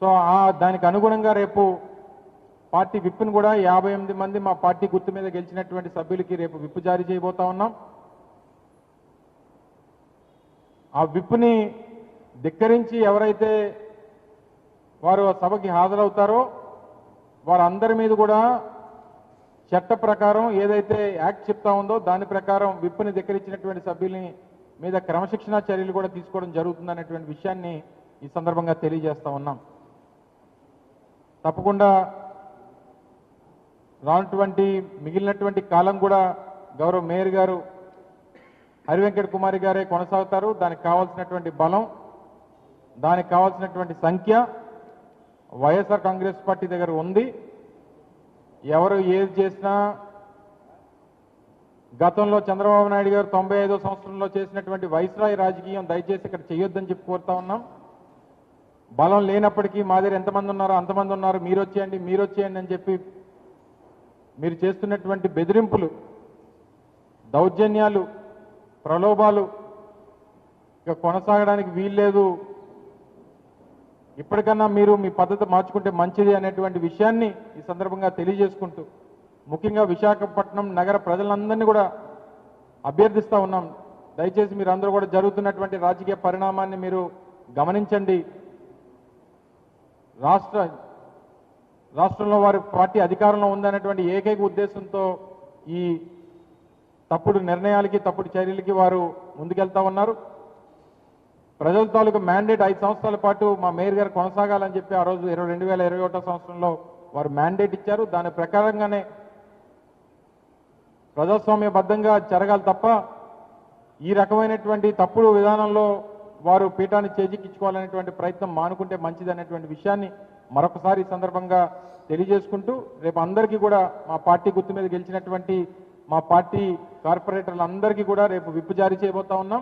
So దానికి అనుగుణంగా రేపు పార్టీ విప్ను కూడా 58 మంది మా పార్టీ గుర్తు మీద గెలిచినటువంటి సభ్యులకి రేపు విప్ జారీ చేయబోతా ఉన్నాం. ఆ విప్ని ధిక్కరించి ఎవరైతే వారు ఆ సభకి హాజరవుతారో వారందరి మీద కూడా చట్ట ప్రకారం ఏదైతే యాక్ట్ చెప్తా ఉందో దాని ప్రకారం విప్ని ధిక్కరించినటువంటి సభ్యుల్ని మీద క్రమశిక్షణా చర్యలు కూడా తీసుకోవడం జరుగుతుందనేటువంటి విషయాన్ని ఈ సందర్భంగా తెలియజేస్తా ఉన్నాం. తప్పకుండా రానటువంటి మిగిలినటువంటి కాలం కూడా గౌరవ మేయర్ గారు హరివెంకట కుమారి గారే కొనసాగుతారు. దానికి కావాల్సినటువంటి బలం, దానికి కావాల్సినటువంటి సంఖ్య వైఎస్ఆర్ కాంగ్రెస్ పార్టీ దగ్గర ఉంది. ఎవరు ఏది చేసినా గతంలో చంద్రబాబు నాయుడు గారు 95వ సంవత్సరంలో చేసినటువంటి వైస్రాయ్ రాజకీయం దయచేసి ఇక్కడ చేయొద్దని చెప్పి కోరుతా ఉన్నాం. బలం లేనప్పటికీ మా దగ్గర ఎంతమంది ఉన్నారో అంతమంది ఉన్నారు, మీరు వచ్చేయండి అని చెప్పి మీరు చేస్తున్నటువంటి బెదిరింపులు, దౌర్జన్యాలు, ప్రలోభాలు ఇక కొనసాగడానికి వీల్లేదు. ఇప్పటికన్నా మీరు మీ పద్ధతి మార్చుకుంటే మంచిది అనేటువంటి విషయాన్ని ఈ సందర్భంగా తెలియజేసుకుంటూ ముఖ్యంగా విశాఖపట్నం నగర ప్రజలందరినీ కూడా అభ్యర్థిస్తా ఉన్నాం. దయచేసి మీరు అందరూ కూడా జరుగుతున్నటువంటి రాజకీయ పరిణామాన్ని మీరు గమనించండి. రాష్ట్రంలో వారి పార్టీ అధికారంలో ఉందనేటువంటి ఏకైక ఉద్దేశంతో ఈ తప్పుడు నిర్ణయాలకి తప్పుడు చర్యలకి వారు ముందుకెళ్తా ఉన్నారు. ప్రజల తాలూకు మ్యాండేట్ 5 సంవత్సరాల పాటు మా మేయర్ గారు కొనసాగాలని చెప్పి ఆ రోజు 2021 సంవత్సరంలో వారు మ్యాండేట్ ఇచ్చారు. దాని ప్రకారంగానే ప్రజాస్వామ్యబద్ధంగా జరగాలి తప్ప ఈ రకమైనటువంటి తప్పుడు విధానంలో వారు పీఠాన్ని చేజిక్కించుకోవాలనేటువంటి ప్రయత్నం మానుకుంటే మంచిది అనేటువంటి విషయాన్ని మరొకసారి ఈ సందర్భంగా తెలియజేసుకుంటూ రేపు అందరికీ కూడా మా పార్టీ గుర్తు మీద గెలిచినటువంటి మా పార్టీ కార్పొరేటర్లందరికీ కూడా రేపు విప్ జారీ చేయబోతా ఉన్నాం.